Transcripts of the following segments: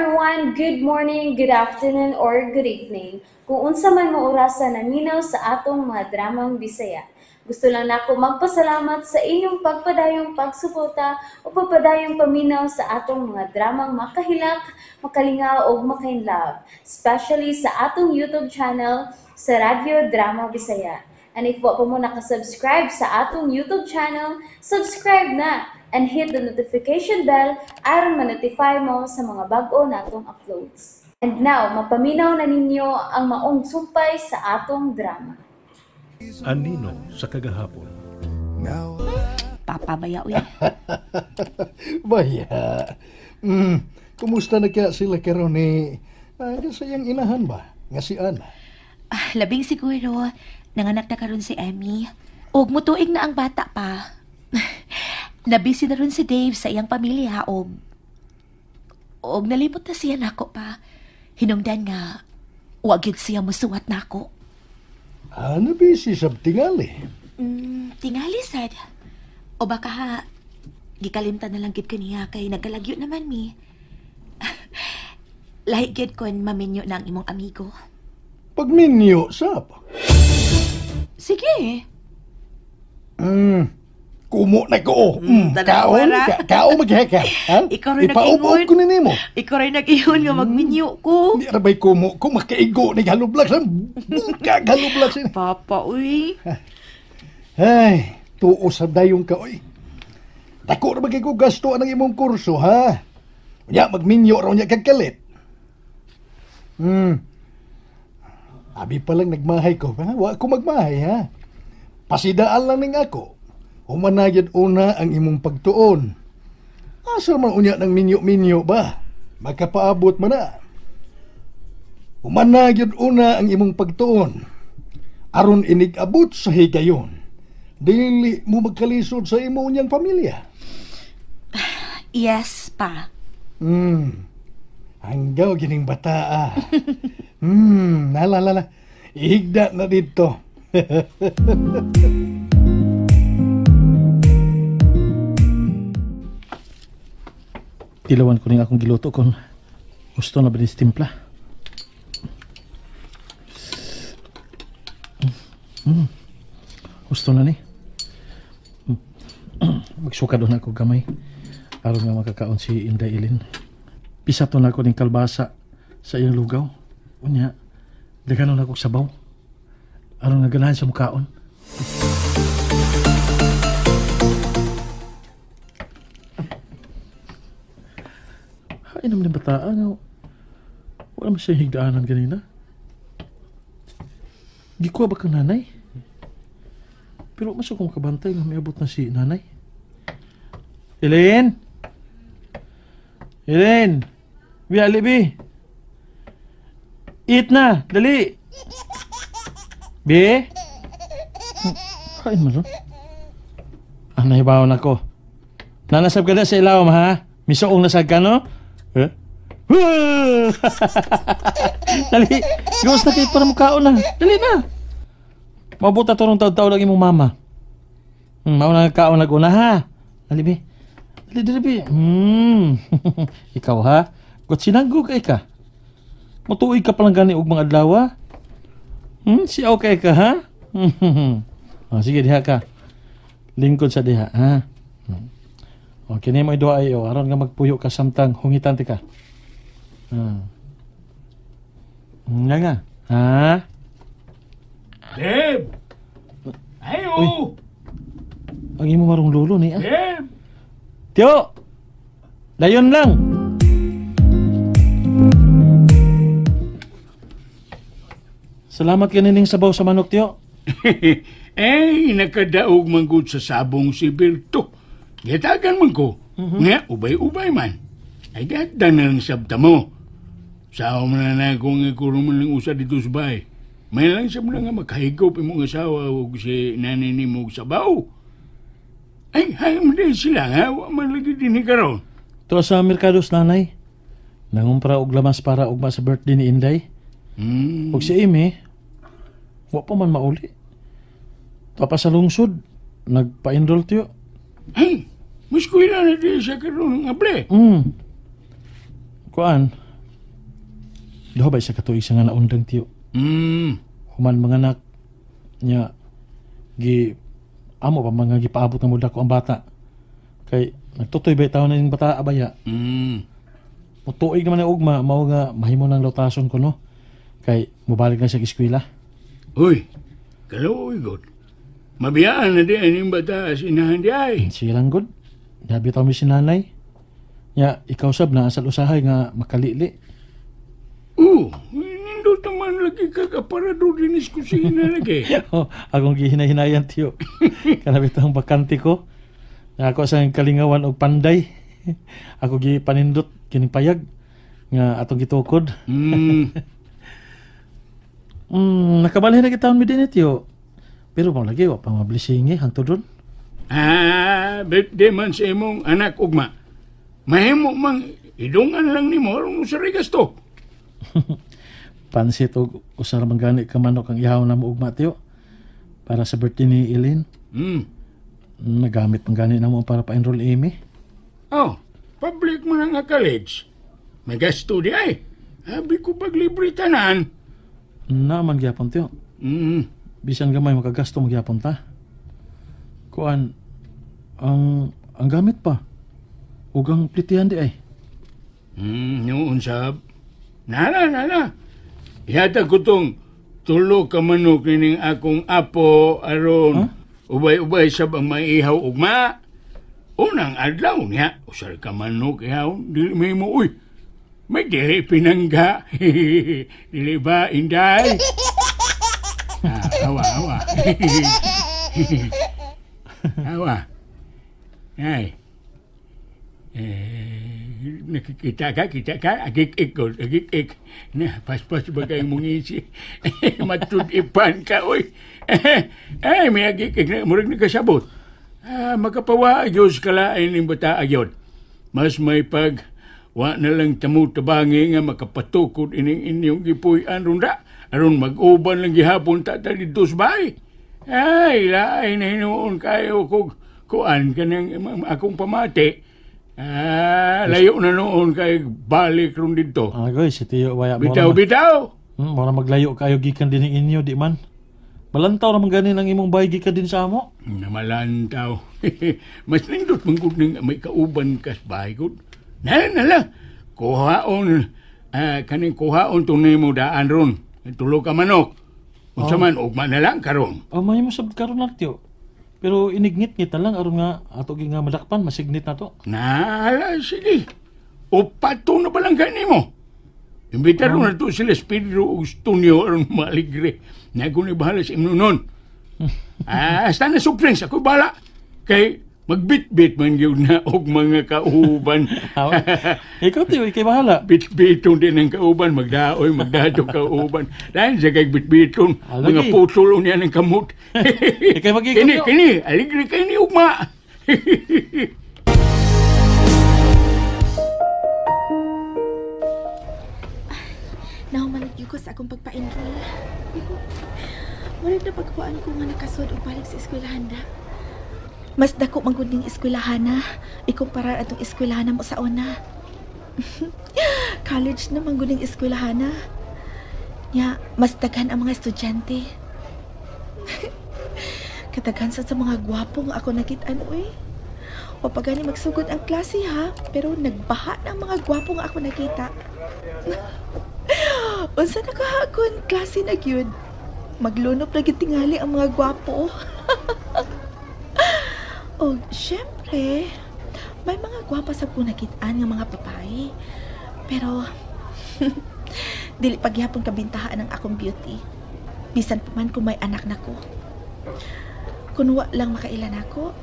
everyone, good morning, good afternoon, or good evening. Kung unsa man mo orasan naminaw sa atong mga dramang Bisaya. Gusto lang nako magpasalamat sa inyong pagpadayong pagsuporta o pagpadayong paminaw sa atong mga dramang makahilak, makalingaw o makainlove, especially sa atong YouTube channel sa Radyo Drama Bisaya. And if wa pa mo nakasubscribe sa atong YouTube channel, subscribe na and hit the notification bell aron ma-notify mo sa mga bag-o natong uploads. And now, mapaminaw na ninyo ang maong sumpay sa atong drama. Anino sa kagahapon. Papa baya uy. Baya. Kumusta na kaya sila karon ni sayang inahan ba? Nga si Ana. Labing siguro, nanganak na karon si Emmy. Og mutuig na ang bata pa. Nabisi na ron si Dave sa iyang pamilya og nalimot na siya nako pa. Hinungdan nga, wag yun siya musuwat nako. Nabisi sa tingali. Tingali sad. O baka ha, gikalimtan na lang gid ko niya kay nagkalagyo naman mi. Lahi gid kon maminyo na ang imong amigo. Pagminyo, sap. Sige. Kumo na ko. Tanawa ra. Kao magheka. Ikaw rin Ipaubog ko ni mo. Ikaw rin nag-iyon nga magminyo ko. Di rabay kumo ko makaigo ni halublag sa kagalublag sin. Papa, uy. Ay, tuo sa dayong ka oy. Dako ra bagay ko gasto ang imong kurso ha. Unya magminyo raw nya kagkalit. Abi pa lang nagmahay ko ha. Wa ko magmahay ha. Pasidaan lang ning ako. Umanayad una ang imong pagtuon. Asa man unya ng minyo-minyo ba? Magkapaabot man na. Umanayad una ang imong pagtuon. Aron inig-abot sa higayon. Dili mo magkalisod sa imo niyang pamilya. Yes, pa. Hanggaw gining bata. Nalala. Ihigda na dito. Tilawan ko rin akong giluto kung gusto na ba ni timpla. Gusto na ni. Magsuka doon ako gamay. Aron nga makakaon si Inday Ilin. Pisa to na ako ng kalbasa sa iyang lugaw. Unya, daganon ako sabaw. Aron nga ganahan sa mukaon. Ay naman yung bataan. Wala mo siya higdaanan ganina. Gikuha ba kang nanay? Pero masuk kong kabantay nga may abot na si nanay. Elaine! Elaine! Biali, eat na! Dali! Bi? Kain mo rin. Nahibawan ako. Nanasab ka na sa ilawam ha? Misoong nasag ka no? Eh? Dali! Gawas na kayo para mukhaon na. Dali na! Mabuta to nung taon-taon lang imong mama. Mauna nagkaon na guna ha. Dali, Bi. Dali, Bi. Ikaw ha? Got sinanggo kay ka. Mutuig ka palang gani og mga adlaw ha? Si okay ka ha? Sige, diha ka. Lingkod sa diha ha? Okay na mo idoa iyo. Aron nga magpuyo ka samtang hungitan ti ka. Nga nga. Ha? Deb! Ayo! Uy. Ang imo marong lolo ni Deb! Tiyo! Dayon lang! Salamat kanining sabaw sa manok, Tiyo. Nakadaog man gud sa sabong si Berto. Gitagan man ko. Nga, ubay-ubay man. Ay ganda na lang sabta mo. Sao man na kung ikuruman ng usa dito sa bahay. May lang siya mo nga makahigop imong asawa o si nanay ni mo sabaw. Ay, hayam din sila nga. Wa man lagi din karon. To sa merkados nanay. Nangumpra og lamas para ugma sa birthday ni Inday. Og si Amy, wa pa man mauli. Papa sa lungsod, nagpa-enroll tiyo. Ay, mas kuila na din siya karon ng able. Kuan, Duha ba isa katuig sa nga naundang tiyo. Human mga anak niya amo pa mga gipaabot ng muda ko ang bata. Kay nagtutoy ba taon na yung bata abaya. Mutuig naman ang ugma, mao nga mahimo ng lotason ko no. Kay mubalik na siya eskwela. Uy, kaluoy god. Mabiyaan na di ang bata sinahan di ay. Silang good. Dabi tayo mi sinanay. Ya, ikaw sab na asal usahay nga makalili. Nindot naman lagi kakaparado din is kusina lagi. Oh, akong gihinay-hinayan tiyo. Kanabit ang bakante ko. Ako sa kalingawan og panday. Ako gi panindot kining payag nga atong gitukod. Nakabalhin na kita mi din tiyo. Pero mo lagi wa pa mablisingi hangtod ron. Birthday man sa imong anak ugma. Mahimo mang idungan lang nimo aron sa regas to. Pansit og usar man gani ka manok ang ihaw na mo ugma tiyo. Para sa birthday ni Eileen. Nagamit man gani na mo para pa-enroll Amy. Oh, public mo na nga college. May gasto di ay. Habi ko paglibre tanan. Naman gyapon tiyo. Bisan gamay makagasto magyapon ta. Kuan ang gamit pa. Ug ang plitihan di ay. Noon sab. Nala. Ihata ko tong tulo ka manok nining akong apo aron ubay-ubay sab ang maihaw ugma. Unang adlaw niya, usar ka manok ihaw, dili may mo, uy, may dili pinangga. Dili ba, Inday? Hawa. Hawa. Ay. Nakikita ka, agik-ik. Na, pas-pas ba kayong mungisi? Matudipan ka, uy. Ay, may agik-ik na, murag nakasabot. Makapawa, Diyos kalain ng bata agyon. Mas may wa na lang tamu-tabangi nga makapatukod inyong gipuy-an ronda. Aron mag-uban lang gihapon dito sa bahay. Ay, lain na hinoon kayo kuan ka ng akong pamati. Layo na noon kay balik ron dito. Agoy, si Tiyo waya mo. Bitaw! Mora maglayo kayo gikan din inyo, di man. Malantaw naman ganin ang imong bahay gikan din sa amo. Malantaw. Mas nindot mangkod ng may kauban kas bahay ko. Nala, kuhaon, kaning kuhaon tunay mo daan ron. Tulo ka manok. Kung saman, ugma na lang karon. May mo sab karon na Tiyo. Pero inigngit-ngit na lang aron nga ato nga madakpan masignit na to. Nala, sige. Upato na ba lang gani mo? Imbitaro na to sila Pedro o Stunio aron maligre. Nago ni bahala sa imno nun. Hasta na surprise, ako bala. Kay magbit-bit man yun na og mga kauban. Ikaw Tiyo, ikay bahala. Bit-bitong din ang kauban, magdato kauban. Dahil sa kay bit-bitong, mga putol niya ng kamot. Ikay magiging Kini, aligre kayo ni ugma. Naumalag ko sa akong pagpa-enroll. Wala na pagkuhaan ko nga nakasod o balik sa eskwelahan na. Mas dako manggunding eskwelahan na. Ikumpara atong eskwelahan mo sa una. College na manggunding eskwelahan na. Ya, mas daghan ang mga estudyante. Kataghan sa mga gwapong ako nakitaan, uy. O pagani magsugod ang klase ha, pero nagbaha ng mga gwapong ako nakita. Unsa na kahakon klase na gyud. Maglunop na gitingali ang mga gwapo. O syempre, may mga gwapa sa kunakitaan ng mga babae. Pero dili pagyapon kabintahan ang akong beauty. Bisan pa man kung may anak na ko. Kung wa lang makailan ako,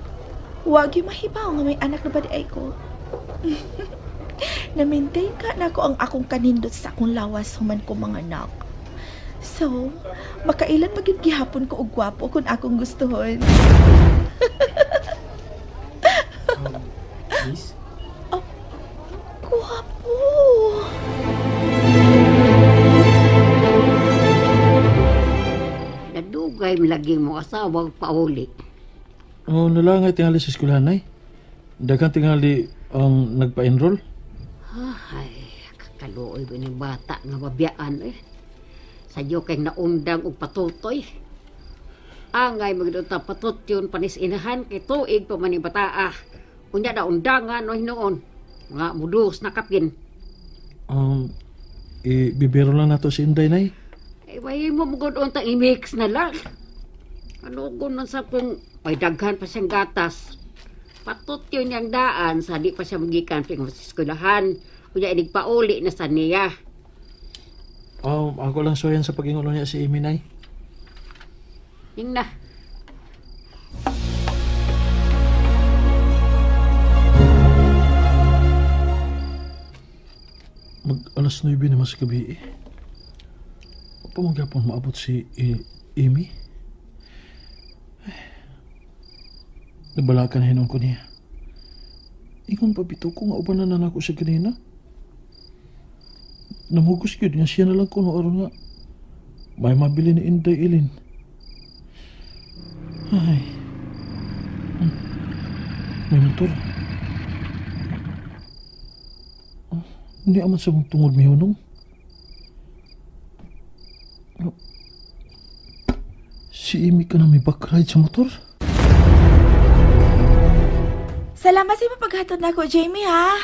wag yung mahibaw nga may anak na ba di ay ko. Na-maintain ka na ko ang akong kanindot sa akong lawas human ko mga anak. So, makailan magyud gihapon ko og gwapo kung akong gustuhon. Miss? Oh, gwapo! Nadugay lagi mo asawa pauli. Nalangay tingali sa eskwelahan ay. Daghang tingali ang nagpa-enroll. Ay, Kaluoy ba ni bata nga mabiyaan eh. Sadyo kay naundang og patutoy. Angay magdota patut yun panis inahan kay tuig pa man ni bataa. Unya na undangan no hinoon. Mga mudus na kapin. Bibiro lang nato si Inday, nay. Way mo mugod unta i-mix na lang. Ano gunon sa kung may daghan pa siyang gatas. Patut yun yung daan sa di pa siya magikan sa eskwelahan. Unya inigpauli na sa niya. Ako lang soyan sa pag-ingulo niya si Amy, nay. Yung na. Mag-alas 9 na mas gabi eh. Pamagyapon maabot si Amy. Nabalakan hinon ko niya. Ingon pa bito ko nga uban na ako siya kanina. Namugos yun nga siya na lang kuno aron nga. May mabili ni Inday Ilin. Ay. May motor. Hindi aman sa mong tungod may hunong. Si Amy ka na may backride sa motor. Salamat sa mapaghatod na ko, Jamie, ha?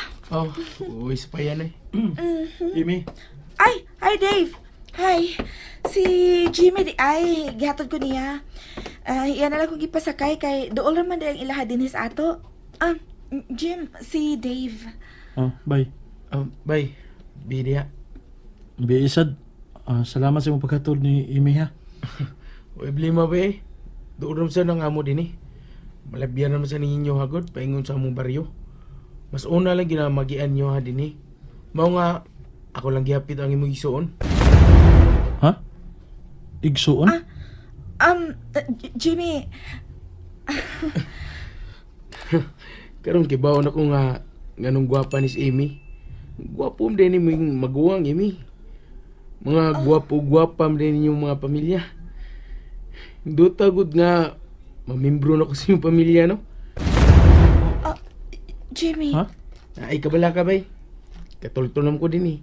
Uwis pa yan eh. Amy? Ay, hi, Dave. Hi. Si Jimmy, gihatod ko niya. Iyan na lang kong ipasakay kay dool raman dayang ilaha din his ato. Jim, si Dave. Bye. Bay, bidiya. Biisad. Salamat sa mong pagkatod ni Amy, ha? Uy, blima ba eh. Doon sa nang amo din eh. Malabyan naman sa ninyo hagod, paingon sa among baryo. Mas una lang ginamagian nyo ha din eh. Mao nga, ako lang gihapit ang imong isuon. Ha? Igsuon? Jimmy, Karon kibaon ako nga nganong gwapa ni si Amy. Gwapom din ni mong maguwang Amy. Mga gwapo-gwapam din ninyong mga pamilya. Dutagod nga mamimbro na ko sa iyong pamilya, no? Jimmy. Ha? Ay, kabala ka bay. Katultulam ko din eh.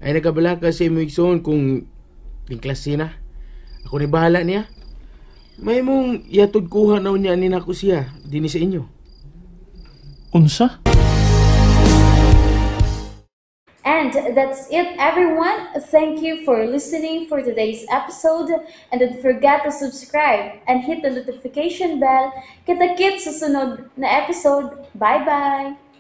Ay, nagkabala ka sa imong igsoon kung klase na. Ako ni bahala niya. May mong yatod kuha na niya nina ko siya. Dini sa inyo. Unsa? And that's it, everyone. Thank you for listening for today's episode. And don't forget to subscribe and hit the notification bell. Kita-kits sa sunod na episode. Bye-bye!